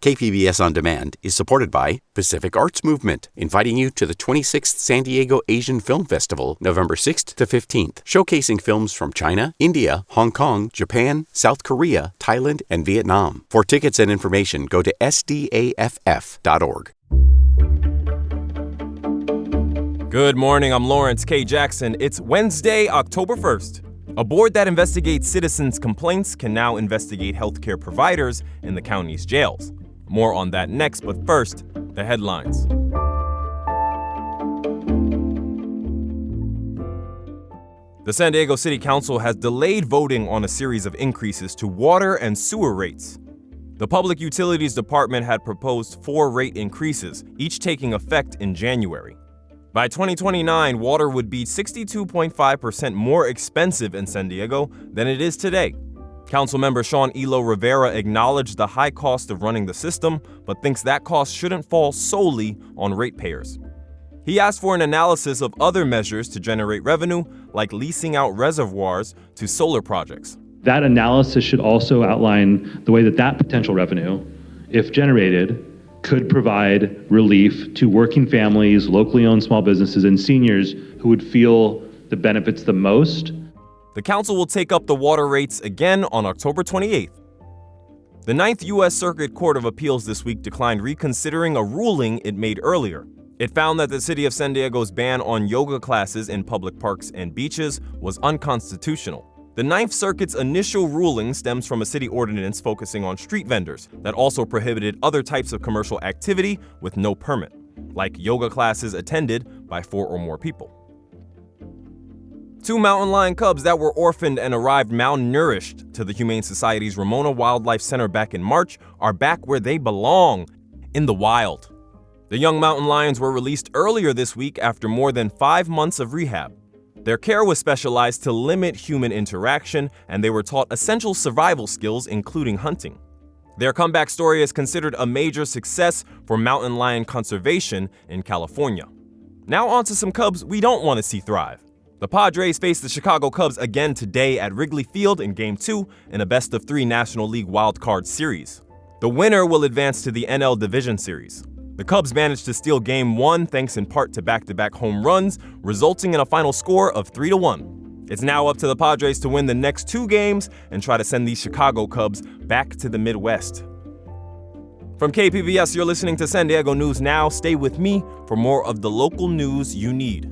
KPBS On Demand is supported by Pacific Arts Movement, inviting you to the 26th San Diego Asian Film Festival, November 6th to 15th, showcasing films from China, India, Hong Kong, Japan, South Korea, Thailand, and Vietnam. For tickets and information, go to sdaff.org. Good morning, I'm Lawrence K. Jackson. It's Wednesday, October 1st. A board that investigates citizens' complaints can now investigate healthcare providers in the county's jails. More on that next, but first, the headlines. The San Diego City Council has delayed voting on a series of increases to water and sewer rates. The Public Utilities Department had proposed 4 rate increases, each taking effect in January. By 2029, water would be 62.5% more expensive in San Diego than it is today. Councilmember Sean Elo Rivera acknowledged the high cost of running the system, but thinks that cost shouldn't fall solely on ratepayers. He asked for an analysis of other measures to generate revenue, like leasing out reservoirs to solar projects. That analysis should also outline the way that potential revenue, if generated, could provide relief to working families, locally owned small businesses, and seniors who would feel the benefits the most. The council will take up the water rates again on October 28th. The Ninth U.S. Circuit Court of Appeals this week declined reconsidering a ruling it made earlier. It found that the city of San Diego's ban on yoga classes in public parks and beaches was unconstitutional. The Ninth Circuit's initial ruling stems from a city ordinance focusing on street vendors that also prohibited other types of commercial activity with no permit, like yoga classes attended by 4 or more people. 2 mountain lion cubs that were orphaned and arrived malnourished to the Humane Society's Ramona Wildlife Center back in March are back where they belong, in the wild. The young mountain lions were released earlier this week after more than 5 months of rehab. Their care was specialized to limit human interaction, and they were taught essential survival skills, including hunting. Their comeback story is considered a major success for mountain lion conservation in California. Now on to some cubs we don't want to see thrive. The Padres face the Chicago Cubs again today at Wrigley Field in Game 2 in a best-of-3 National League wildcard series. The winner will advance to the NL Division Series. The Cubs managed to steal Game 1 thanks in part to back-to-back home runs, resulting in a final score of 3-1. It's now up to the Padres to win the next 2 games and try to send these Chicago Cubs back to the Midwest. From KPBS, you're listening to San Diego News Now. Stay with me for more of the local news you need.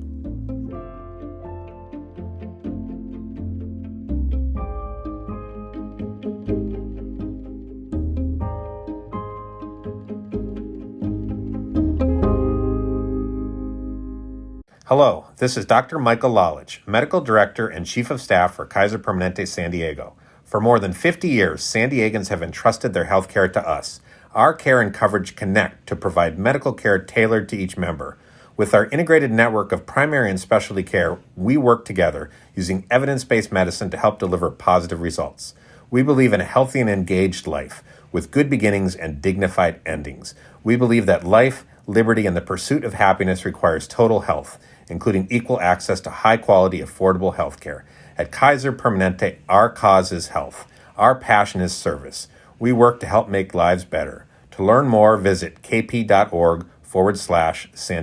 Hello, this is Dr. Michael Lalage, Medical Director and Chief of Staff for Kaiser Permanente San Diego. For more than 50 years, San Diegans have entrusted their health care to us. Our care and coverage connect to provide medical care tailored to each member. With our integrated network of primary and specialty care, we work together using evidence-based medicine to help deliver positive results. We believe in a healthy and engaged life, with good beginnings and dignified endings. We believe that life, liberty, and the pursuit of happiness requires total health, including equal access to high-quality, affordable health care. At Kaiser Permanente, our cause is health. Our passion is service. We work to help make lives better. To learn more, visit kp.org/San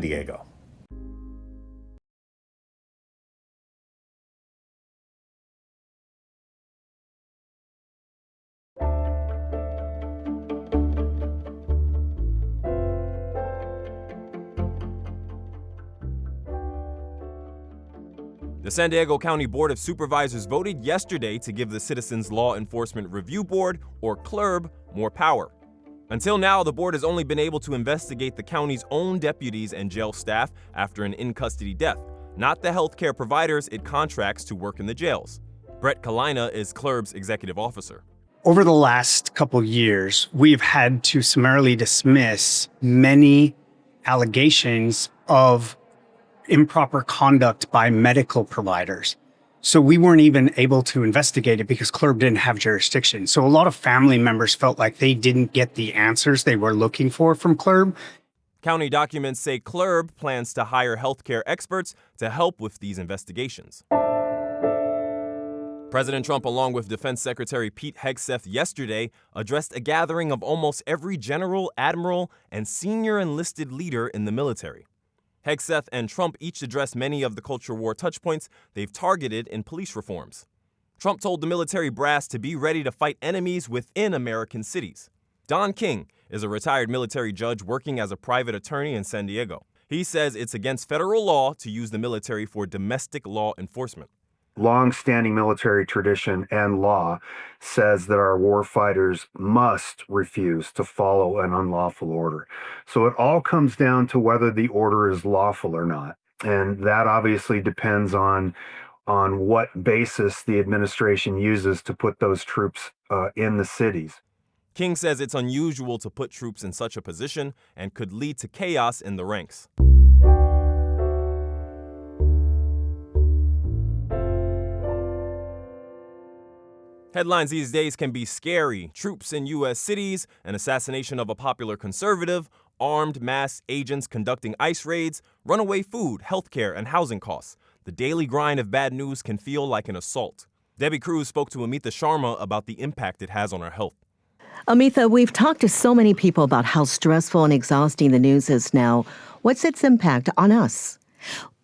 Diego. The San Diego County Board of Supervisors voted yesterday to give the Citizens Law Enforcement Review Board, or CLERB, more power. Until now, the board has only been able to investigate the county's own deputies and jail staff after an in-custody death, not the healthcare providers it contracts to work in the jails. Brett Kalina is CLERB's executive officer. Over the last couple years, we've had to summarily dismiss many allegations of improper conduct by medical providers. So we weren't even able to investigate it because CLERB didn't have jurisdiction. So a lot of family members felt like they didn't get the answers they were looking for from CLERB. County documents say CLERB plans to hire healthcare experts to help with these investigations. President Trump, along with Defense Secretary Pete Hegseth yesterday, addressed a gathering of almost every general, admiral, and senior enlisted leader in the military. Hegseth and Trump each addressed many of the culture war touchpoints they've targeted in police reforms. Trump told the military brass to be ready to fight enemies within American cities. Don King is a retired military judge working as a private attorney in San Diego. He says it's against federal law to use the military for domestic law enforcement. Long-standing military tradition and law says that our war fighters must refuse to follow an unlawful order. So it all comes down to whether the order is lawful or not. And that obviously depends on what basis the administration uses to put those troops in the cities. King says it's unusual to put troops in such a position and could lead to chaos in the ranks. Headlines these days can be scary. Troops in U.S. cities, an assassination of a popular conservative, armed mass agents conducting ICE raids, runaway food, healthcare, and housing costs. The daily grind of bad news can feel like an assault. Debbie Cruz spoke to Amita Sharma about the impact it has on our health. Amita, we've talked to so many people about how stressful and exhausting the news is now. What's its impact on us?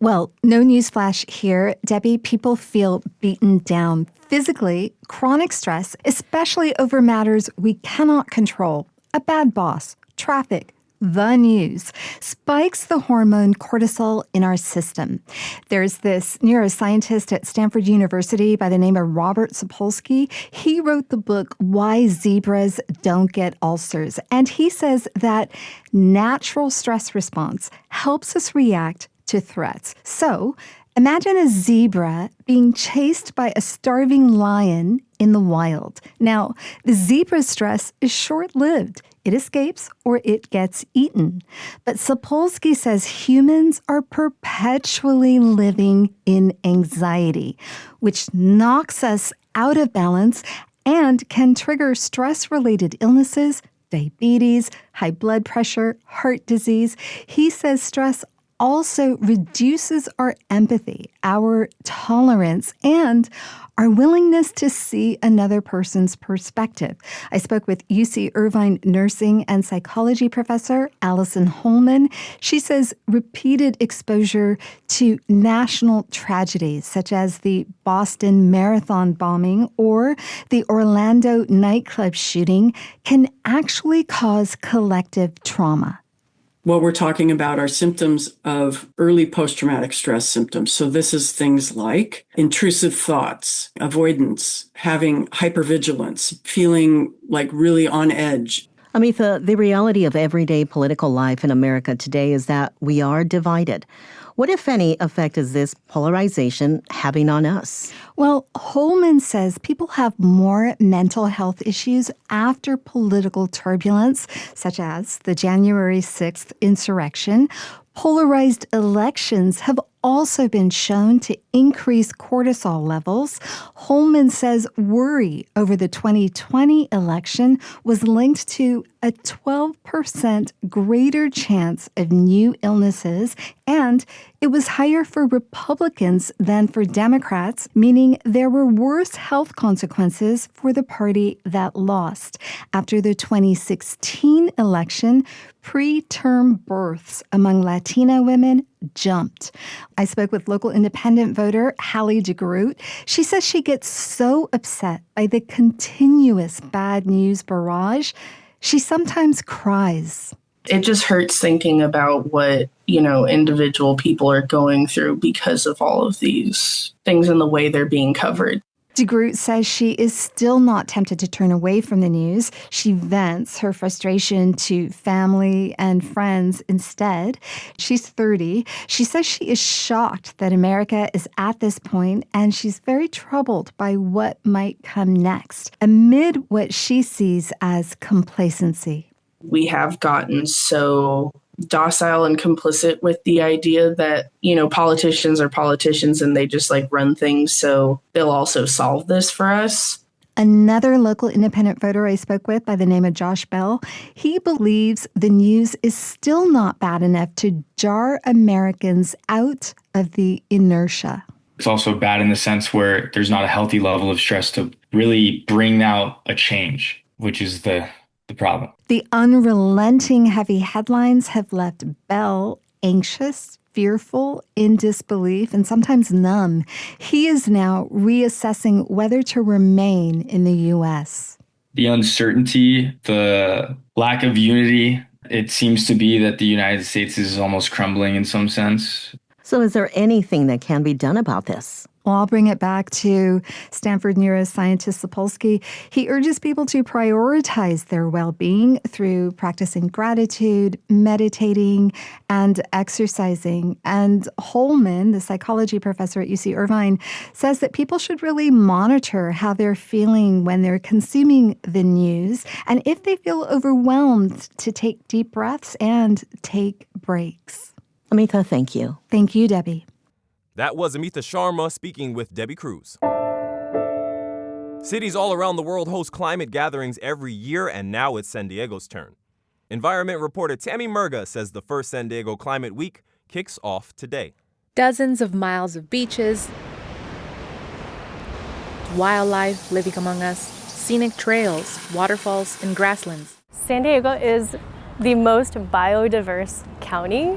Well, no newsflash here, Debbie. People feel beaten down physically. Chronic stress, especially over matters we cannot control. A bad boss, traffic, the news, spikes the hormone cortisol in our system. There's this neuroscientist at Stanford University by the name of Robert Sapolsky. He wrote the book, Why Zebras Don't Get Ulcers. And he says that natural stress response helps us react to threats. So imagine a zebra being chased by a starving lion in the wild. Now, the zebra's stress is short-lived. It escapes or it gets eaten. But Sapolsky says humans are perpetually living in anxiety, which knocks us out of balance and can trigger stress-related illnesses, diabetes, high blood pressure, heart disease. He says stress also reduces our empathy, our tolerance, and our willingness to see another person's perspective. I spoke with UC Irvine nursing and psychology professor Allison Holman. She says repeated exposure to national tragedies, such as the Boston Marathon bombing or the Orlando nightclub shooting, can actually cause collective trauma. What we're talking about are symptoms of early post-traumatic stress symptoms. So this is things like intrusive thoughts, avoidance, having hypervigilance, feeling like really on edge. Amita, the reality of everyday political life in America today is that we are divided. What, if any, effect is this polarization having on us? Well, Holman says people have more mental health issues after political turbulence, such as the January 6th insurrection. Polarized elections have also been shown to increase cortisol levels. Holman says worry over the 2020 election was linked to a 12% greater chance of new illnesses, and it was higher for Republicans than for Democrats, meaning there were worse health consequences for the party that lost. After the 2016 election, preterm births among Latina women jumped. I spoke with local independent voter Hallie DeGroot. She says she gets so upset by the continuous bad news barrage, she sometimes cries. It just hurts thinking about what, individual people are going through because of all of these things and the way they're being covered. DeGroot says she is still not tempted to turn away from the news. She vents her frustration to family and friends instead. She's 30. She says she is shocked that America is at this point, and she's very troubled by what might come next, amid what she sees as complacency. We have gotten so docile and complicit with the idea that, politicians are politicians and they just run things, so they'll also solve this for us. Another local independent voter I spoke with by the name of Josh Bell, he believes the news is still not bad enough to jar Americans out of the inertia. It's also bad in the sense where there's not a healthy level of stress to really bring out a change, which is the problem. The unrelenting heavy headlines have left Bell anxious, fearful, in disbelief, and sometimes numb. He is now reassessing whether to remain in the U.S. The uncertainty, the lack of unity, it seems to be that the United States is almost crumbling in some sense. So is there anything that can be done about this? Well, I'll bring it back to Stanford neuroscientist Sapolsky. He urges people to prioritize their well-being through practicing gratitude, meditating, and exercising. And Holman, the psychology professor at UC Irvine, says that people should really monitor how they're feeling when they're consuming the news, and if they feel overwhelmed, to take deep breaths and take breaks. Amita, thank you. Thank you, Debbie. That was Amita Sharma speaking with Debbie Cruz. Cities all around the world host climate gatherings every year, and now it's San Diego's turn. Environment reporter Tammy Murga says the first San Diego Climate Week kicks off today. Dozens of miles of beaches, wildlife living among us, scenic trails, waterfalls, and grasslands. San Diego is the most biodiverse county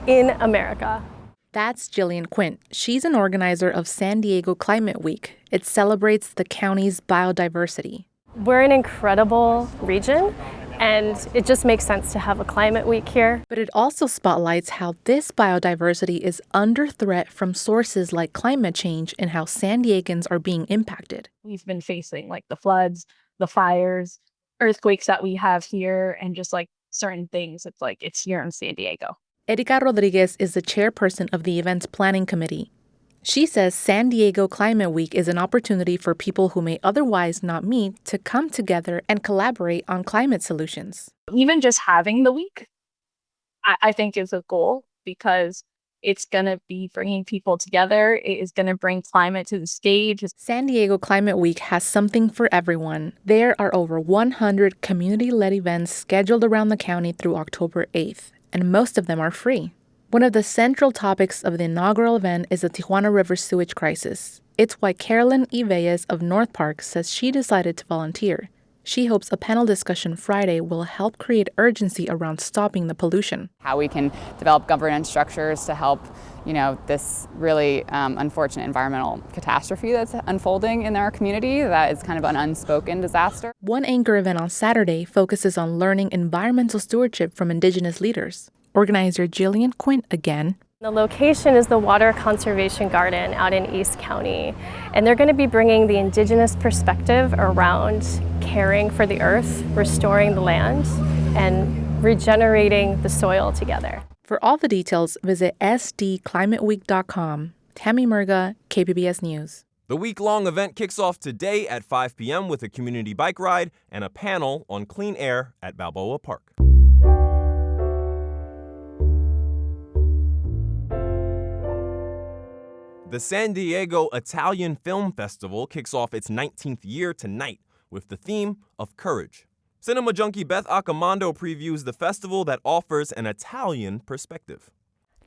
in America. That's Jillian Quint. She's an organizer of San Diego Climate Week. It celebrates the county's biodiversity. We're an incredible region, and it just makes sense to have a climate week here. But it also spotlights how this biodiversity is under threat from sources like climate change and how San Diegans are being impacted. We've been facing like the floods, the fires, earthquakes that we have here, and just like certain things. It's here in San Diego. Erika Rodriguez is the chairperson of the event's planning committee. She says San Diego Climate Week is an opportunity for people who may otherwise not meet to come together and collaborate on climate solutions. Even just having the week, I think is a goal, because it's going to be bringing people together. It is going to bring climate to the stage. San Diego Climate Week has something for everyone. There are over 100 community-led events scheduled around the county through October 8th. And most of them are free. One of the central topics of the inaugural event is the Tijuana River sewage crisis. It's why Carolyn Iveas of North Park says she decided to volunteer. She hopes a panel discussion Friday will help create urgency around stopping the pollution. How we can develop governance structures to help, this really unfortunate environmental catastrophe that's unfolding in our community that is kind of an unspoken disaster. One anchor event on Saturday focuses on learning environmental stewardship from Indigenous leaders. Organizer Jillian Quint again. The location is the Water Conservation Garden out in East County, and they're going to be bringing the Indigenous perspective around caring for the earth, restoring the land, and regenerating the soil together. For all the details, visit sdclimateweek.com. Tammy Murga, KPBS News. The week-long event kicks off today at 5 p.m. with a community bike ride and a panel on clean air at Balboa Park. The San Diego Italian Film Festival kicks off its 19th year tonight with the theme of courage. Cinema junkie Beth Accomando previews the festival that offers an Italian perspective.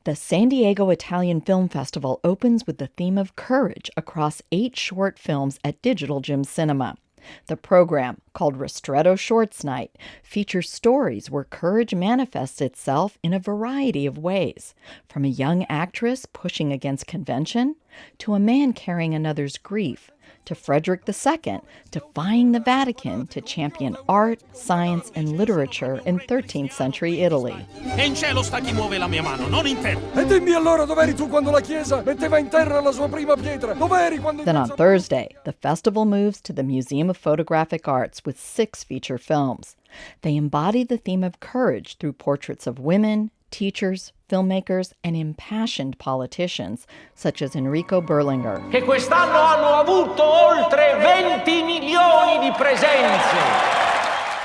The San Diego Italian Film Festival opens with the theme of courage across 8 short films at Digital Gym Cinema. The program, called Ristretto Shorts Night, features stories where courage manifests itself in a variety of ways, from a young actress pushing against convention, to a man carrying another's grief, to Frederick II, defying the Vatican to champion art, science, and literature in 13th century Italy. E in cielo sta chi muove la mia mano, non in terra. E dimmi allora dov'eri tu quando la Chiesa metteva in terra la sua prima pietra? Dov'eri quando... Then on Thursday, the festival moves to the Museum of Photographic Arts with 6 feature films. They embody the theme of courage through portraits of women, teachers, filmmakers, and impassioned politicians, such as Enrico Berlinguer. Che quest'anno hanno avuto oltre 20 milioni di presenze.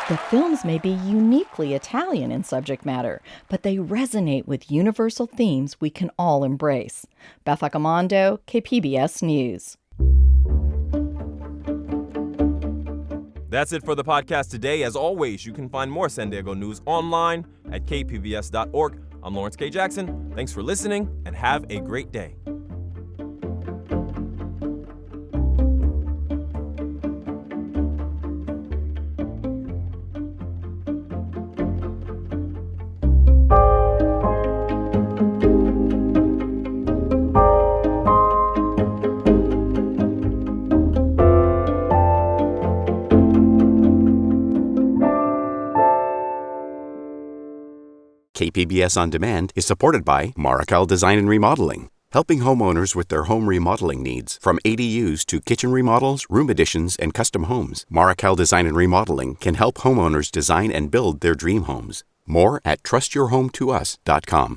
The films may be uniquely Italian in subject matter, but they resonate with universal themes we can all embrace. Beth Accomando, KPBS News. That's it for the podcast today. As always, you can find more San Diego news online at kpbs.org. I'm Lawrence K. Jackson. Thanks for listening, and have a great day. KPBS On Demand is supported by Markel Design and Remodeling, helping homeowners with their home remodeling needs. From ADUs to kitchen remodels, room additions, and custom homes, Markel Design and Remodeling can help homeowners design and build their dream homes. More at trustyourhometous.com.